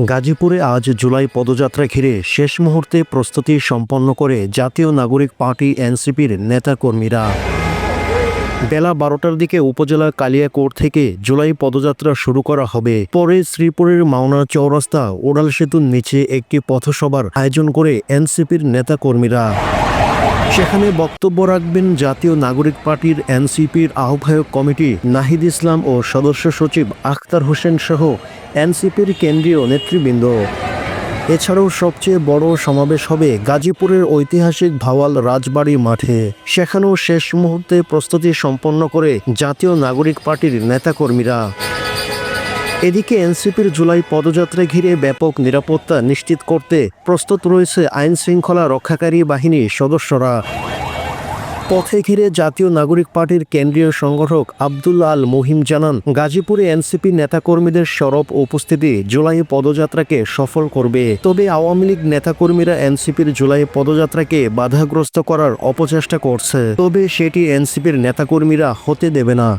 গাজীপুরে আজ জুলাই পদযাত্রা ঘিরে শেষ মুহূর্তে প্রস্তুতি সম্পন্ন করে জাতীয় নাগরিক পার্টি এনসিপির নেতাকর্মীরা। বেলা 12টার দিকে উপজেলা কালিয়াকোট থেকে জুলাই পদযাত্রা শুরু করা হবে। পরে শ্রীপুরের মাওনা চৌরাস্তা ওড়াল সেতুর নিচে একটি পথসভার আয়োজন করে এনসিপির নেতাকর্মীরা। সেখানে বক্তব্য রাখবেন জাতীয় নাগরিক পার্টির এনসিপির আহ্বায়ক কমিটি নাহিদ ইসলাম ও সদস্য সচিব আখতার হোসেন সহ এনসিপির কেন্দ্রীয় নেতৃবৃন্দ। এছাড়াও সবচেয়ে বড় সমাবেশ হবে গাজীপুরের ঐতিহাসিক ভাওয়াল রাজবাড়ি মাঠে। সেখানেও শেষ মুহূর্তে প্রস্তুতি সম্পন্ন করে জাতীয় নাগরিক পার্টির নেতাকর্মীরা। এদিকে এনসিপির জুলাই পদযাত্রা ঘিরে ব্যাপক নিরাপত্তা নিশ্চিত করতে প্রস্তুত রয়েছে আইন শৃঙ্খলা রক্ষাকারী বাহিনীর সদস্যরা। পথে ঘিরে জাতীয় নাগরিক পার্টির কেন্দ্রীয় সংগঠক আব্দুল্লাহ আল মুহিম জানান, গাজীপুরে এনসিপি নেতাকর্মীদের সরব উপস্থিতি জুলাই পদযাত্রাকে সফল করবে। তবে আওয়ামী লীগ নেতাকর্মীরা এনসিপির জুলাই পদযাত্রাকে বাধাগ্রস্ত করার অপচেষ্টা করছে, তবে সেটি এনসিপির নেতাকর্মীরা হতে দেবে না।